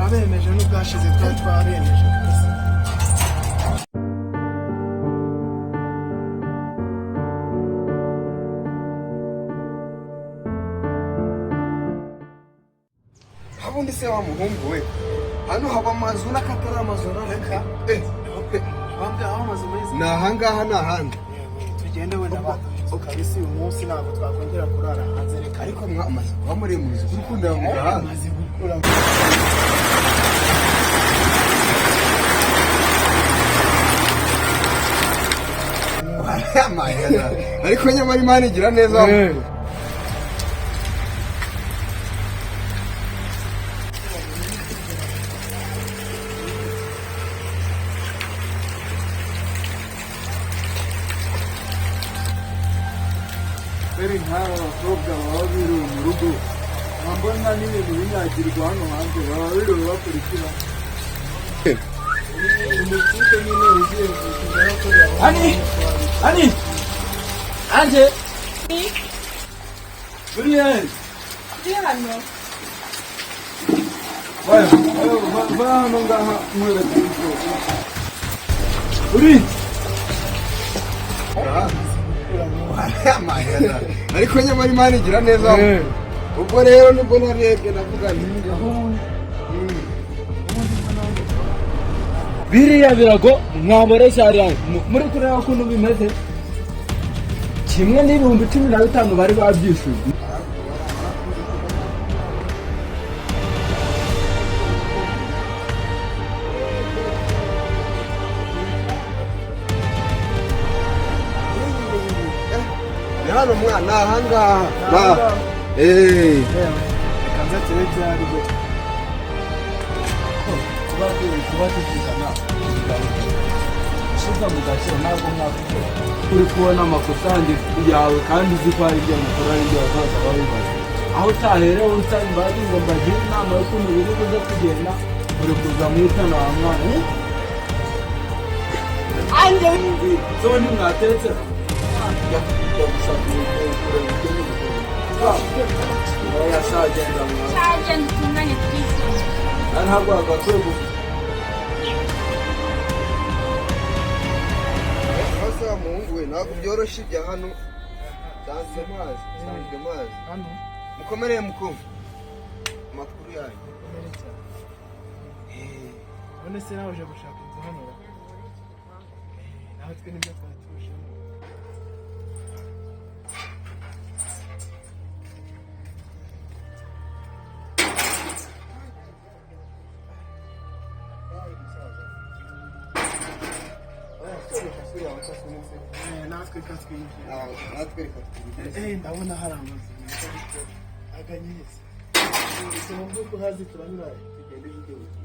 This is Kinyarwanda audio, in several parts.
twabemeje n'ubwashize twari twabemeje kabisa. Habundi se wa muhungu we, hano haba amazu n'akatari amazu reka Bambwe aho amazu meza. ni ahangaha ni ahandi Tugende wenda baduhinze kabisa uyu munsi ntabwo twakongera kurara hanze reka. ariko mwamaze kuba muri mu nzu kurukundira mu gahanga Amaze gukura. Amayana ariko nyamara Imana igira neza Beri nk'aba bakobwa baba biriwe mu rugo mbona n'ibintu binyagirwa hano hanze baba biriwe bakurikira Umukipe nyine ugiye kugeraho ko Ani Anje Buriye hano va hano ngaha mwereke ibyo Uri Amayana ariko nyamara Imana igira neza ubwo rero nibwo narebye navuga nti biriya birago mwaboresha hariya muri kureba ukuntu bimeze kimwe n'ibihumbi 15 bari babyishyuye ni hano mwana ahangaha kanza tere byari byo. kuba tukizana ushize mu gaciro ntabwo mwakuko uri kubona amakosa yawe kandi uzi ko ari ibyo mukora ari ibyo bazaza babibaza aho utaherewe usaba imbabazi ngo mbagire inama y'ukuntu biri buze kugenda uri kuza mwitana wa mwana anje zone mwatetse oya sagenda mwana cyagenda tumanye twise ntabwo agakwiye hasa muhungu we ntabwo byoroshye ibya hano sanzwe mazi Hano mukomereye mukumva amakuru yanyu komere cyane. None se nawe uje gushaka inzu hano ra? Nawe twe nibyo twatujemo. Natwe katwinjira. natwe reka tubigeze Ndabona hari amazu meza ariko aganyiriza. Isomo bw'uko hazi turanyura tugende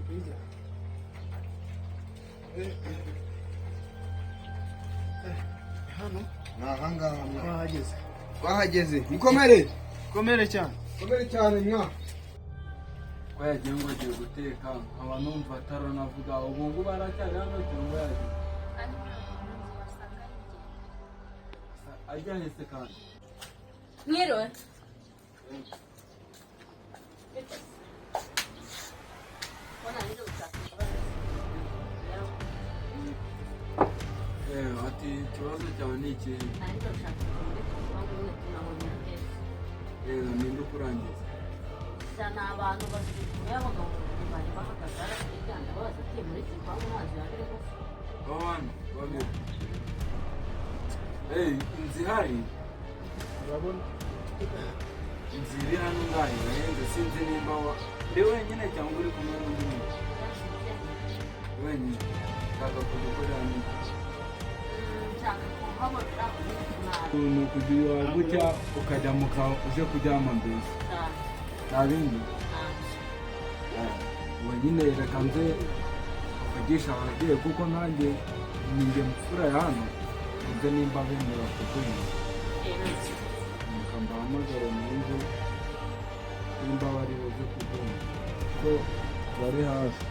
hirya. Hano ni ahangaha twahageze. twahageze mukomere Komere cyane. mukomere cyane mwa ko yagiye ngo agiye guteka nkaba numva ataranavuga ubu ngubu aracyari hano cyangwa yagiye ajyanye se kandi mwiriwe ati ikibazo cyawe ni ikihe ninde ukurangiza ni abantu basikuye abagabo bari bahagaze bariganda babaza ati muri iki gipangu amazi yaje gusa abana babiri inzu ihari Urabona inzu iri hano ngaho irahenze sinzi nimba uri wenyine cyangwa uri kumwe n'undi muntu wenyine ushaka kudukorera n'iki nshaka kuhabona ni ukugira gutya ukajya uje kuryama mbese nta bindi wenyine reka nze uvugisha ababyeyi kuko nanjye ni njye mfura ya hano nze nimba bemera kuduha mbahamagare mu nzu nimba bari buze kuduha ko bari hafi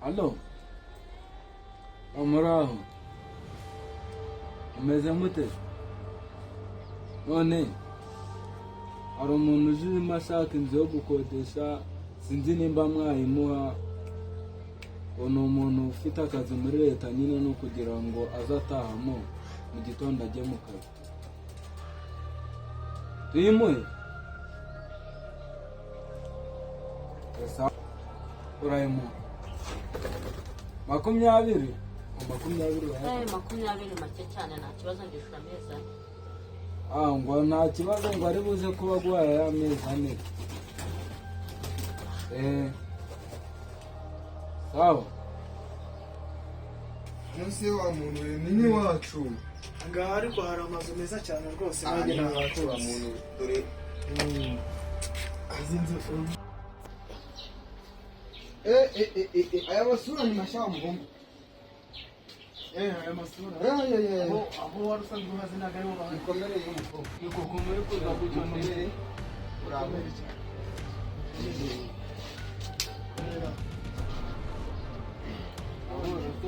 Halo. Amuraho. Umeze mute? None hari umuntu uje urimo ashaka inzu yo gukodesha, sinzi nimba mwayimuha. Ngo ni umuntu ufite akazi muri leta nyine, no kugira ngo aze atahamo mu gitondo ajye mu kazi. Tuyimuhe? Esa urayimuha 20? 20 makumyabiri make cyane, nta kibazo ndishura amezi ane. Ngo nta kibazo, ngo ari buze kuba aguhaye y'amezi ane. Sawa. Nose wa muntu ni wacu. Ngaha ariko hari amazu meza cyane rwose, nanjye Ni nahatura. wacu wa muntu dore. Izi nzu Aya masura ni mashya muhungu. aya masura aho wari usanzwe uhazi ntabwo aribo bahari. Mukomere y'umukobwa. Yuko kumuri kuza gutyo Mukomere. Urakomeye cyane.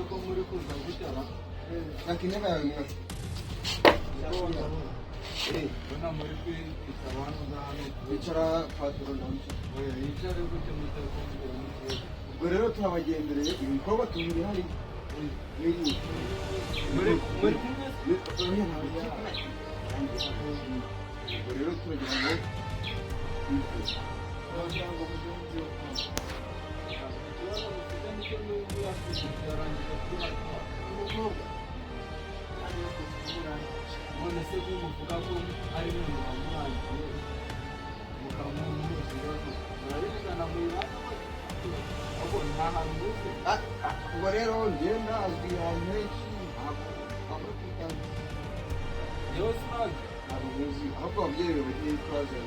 ko muri kuza gutyo Nakinega yawe mwaka. ubona muri kwita abantu hano Bicara patron namwe. yicare gutyo mutakumbira n'iki. Ubwo rero turabagendereye ibikorwa tubiri hari. Muri kumwe Ubwo rero turagira ngo abaganga mugenzi none se ko muvuga ko ari ibintu bamurangiye mukamuhuza ibibazo murabizana mu bibanza ahubwo nta hantu muzi. ubwo rero ngenda azwi ahantu henshi ntabwo kwitangira. yewe sinazi Ntabwo muzi ahubwo ababyeyi bagiye ikaze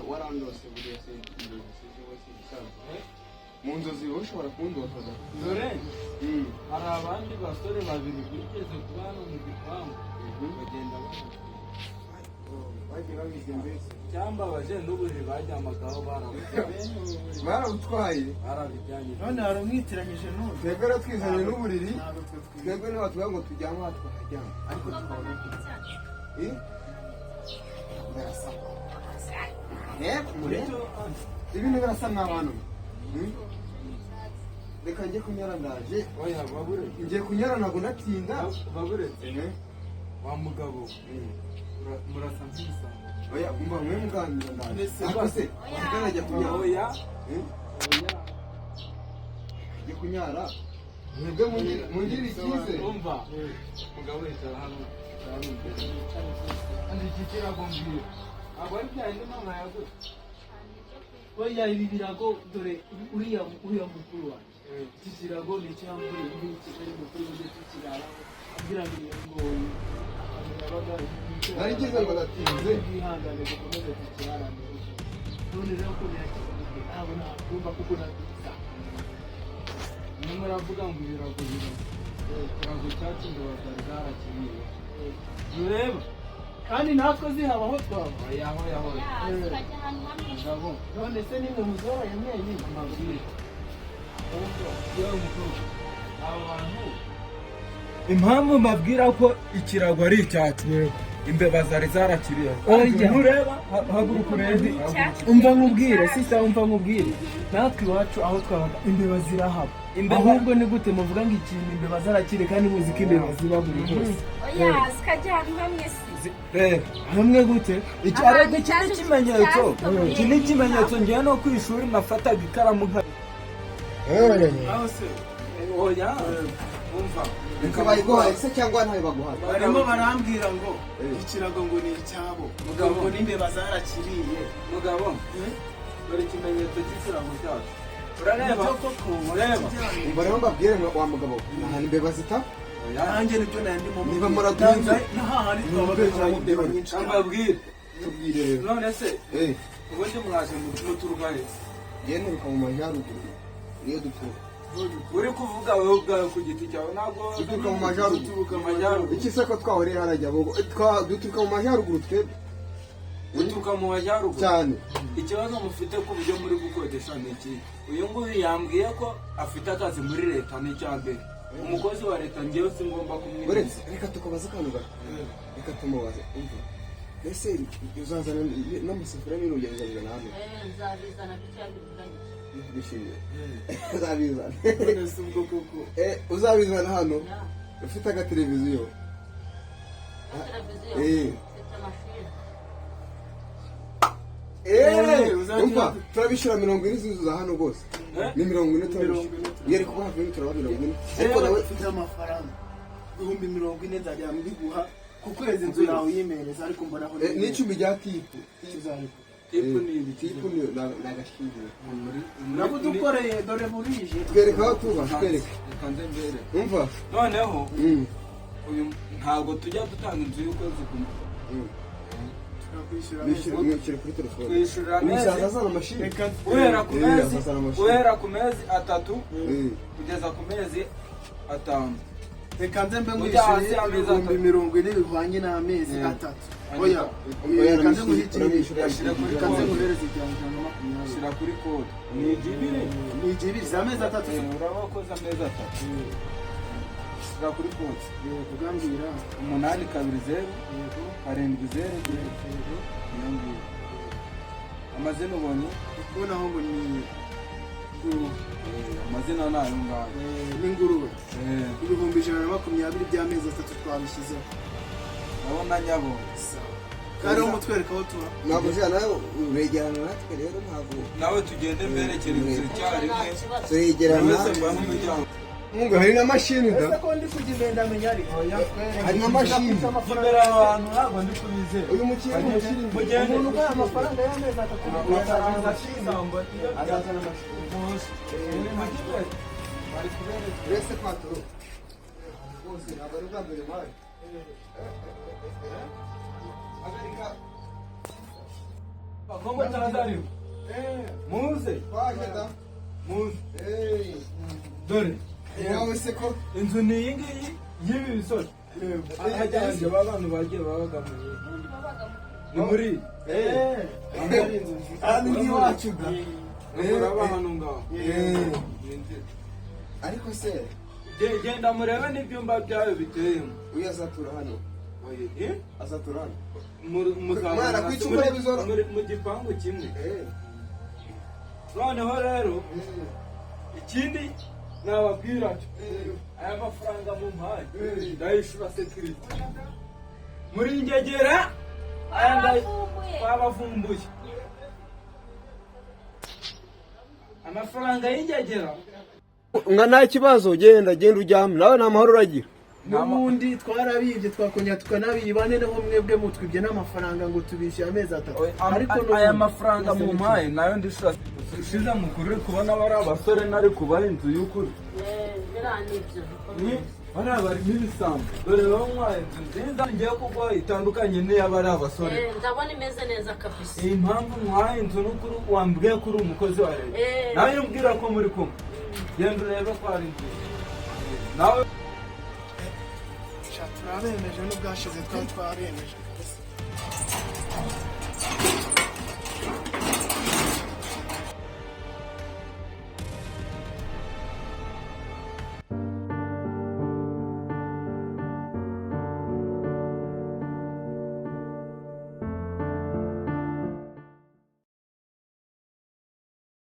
warandose buriya se mu nzozi wowe ushobora kundotoza. dore hari abandi basore babiri bigeze kuba hano mu gipangu bagenda bagiye babize mbese cyambabaje n'ubundi bajyamagaho barabutwaye barabijyanye. none hari umwitiranyije n'ubu. twebwe rero twizanye n'uburiri Ntabwo twe twebwe niba tuvuga ngo tujyamo aha twahajyamo ariko tukabona birasa ibintu birasa nk'abantu. Reka njye kunyara ndaje. oya babure Ngiye kunyara ntabwo natinda. baburetse wa mugabo murasa nk'ibisambo. Oya umva mwe muganira ndaje. Ariko se ntajya kunyara. oya Njye kunyara. Mwebwe mungirire icyizere. umva mugabo yicara hano kandi iki kirago mbwira ntabwo ari bya yindi mama yaguze. oya ibi birago dore uriya mukuru wanjye. Iki kirago ni icyambure ngiki ari mukuru w'icyo tukirara agira ngo iyo ngoyi yabaga Narigize ngo natinze. Bihangane gukomeza tukirarane. None rero ko yakiriye ntabwo nakumva kuko natinza. nimwe muravuga ngo ibirago ikirago cyacu ngo bazari zarakiriye ntureba kandi natwe zihaba aho twaba. oya tukajya ahantu hamwe. ngabo none se nimwe muzoroye mwenyine. amabwire yewe mukuru abo bantu impamvu mbabwira ko ikirago ari icyacu imbeba zari zarakiriye. ntureba haguruka urebe. umva nkubwire sisa, umva nkubwire natwe iwacu aho twabaga imbeba zirahaba. ahubwo ni gute muvuga ngo ikintu imbeba zarakire kandi muzi ko imbeba ziba buri hose. oya zikajya ahantu hamwe se. reba hamwe gute? ariko iki ni ikimenyetso, iki ni ikimenyetso. ngewe no ku ishuri nafataga ikaramu nka aho se oya umva Reka bayiguhaye se cyangwa ntayo baguhaye. barimo barambwira ngo ikirago ngo ni icyabo. mugabo ngo n'imbeba zarakiriye. mugabo dore ikimenyetso cy'ikirago cyacu urareba ureba Umva rero mbabwire wa mugabo ahantu imbeba zita. nanjye nibyo nari ndimo Niba muratunze n'ahandi twabaga hari imbeba nyinshi. mbabwire tubwire rero. none se ubundi mwaje muturuka he? Njye nturuka mu majyaruguru niyo dutura. uri kuvuga wowe ubwawe ku giti cyawe ntabwo duturuka mu majyaruguru. duturuka mu majyaruguru iki se ko twahuriye harajya duturuka mu majyaruguru twebwe duturuka mu majyaruguru cyane. ikibazo mufite ku buryo muri gukodesha ni iki uyu nguyu yambwiye ko afite akazi muri leta ni icya mbere umukozi wa leta njyewe si ngomba kumwibutsa reka tukubaze akantu gato reka tumubaze umva mbese uzazana n'amasafuriya n'urugendo uzabizana hano nzabizana bicyabivuganye bishimiye uzabizana uzabizana hano ufite agateleviziyo televiziyo mfite mashini umva turabishyura 40 zizuza hano rwose ni 40 turabishyura yari kuba hafi turaba 40 ariko nawe ufite amafaranga 40,000 nzajya mbiguha ku kwezi inzu yawe yimereza ariko mbona aho n'icumi rya tipu tipu ni ibiki tipu ni agashingiye nabo dukoreye dore burije twereka aho tuba twereka kanze mbere umva noneho uyu ntabwo tujya dutanga inzu y'ukwezi kumwe mwishyura kuri telefone twishyurira amezi azana amashini guhera ku mezi 3 kugeza ku mezi 5 reka nze mbe ngwishyuye 40,000 bihwanye n'amezi 3 oya reka nze nguhitire reka nze nguhereze ijana na 20 shyira kuri kode ni igibiri za amezi 3 urabakoze amezi 3 shyira kuri kode kugambira 820 700 amazina ubonye kubona aho ngo ni amazina ni ayo ngayo n'ingurube 120 by'amezi 3 twabishyizeho ndabona nyabo kandi aho mutwereka aho tuba ntabwo ujya nawe uregerana natwe rero ntabwo nawe tugende mberekere inzira icyarimwe turegerana mungu hari na mashini da ese ko ndi kugenda ndamenya ariko hari na mashini imbere abantu ntabwo ndi kubizera uyu mukiriya umuntu ubaye amafaranga y'amezi 3 azazana mashini Reste 4 bose ntabwo ari ubwa mbere mpaye Amerika Como Tanzania muze kwaje da muze dore yawe se ko inzu ni iyi ngiyi y'ibi bisozi ahajyanye abantu bagiye babaga ni muri kandi n'iwacu da uraba hano ngaho ariko se genda murebe n'ibyumba byayo biteyemo uyu azatura hano azatura hano mu gipangu kimwe noneho rero ikindi nababwira aya mafaranga mu mpaye ndayishura sekiriti muri ngegera aya twabavumbuye amafaranga y'ingegera nga nta kibazo genda uryame nawe nta mahoro uragira n'ubundi twarabibye twakongera tukanabiba noneho mwebwe mutwibye n'amafaranga ngo tubishyure amezi 3 ariko aya mafaranga mu mpaye nayo ndishura ushize mukuru uri kubona bari abasore nari kubaha inzu y'ukuri bariya bari nk'ibisambo dore rero nkwaye inzu nziza ngiye kuguha itandukanye n'iy'abari abasore ndabona imeze neza kabisa iyi mpamvu nkwaye inzu n'ukuri wambwiye ko uri umukozi wa leta nawe umbwira ko muri kumwe genda urebe ko hari inzu nawe turabemeje n'ubwashize twari twabemeje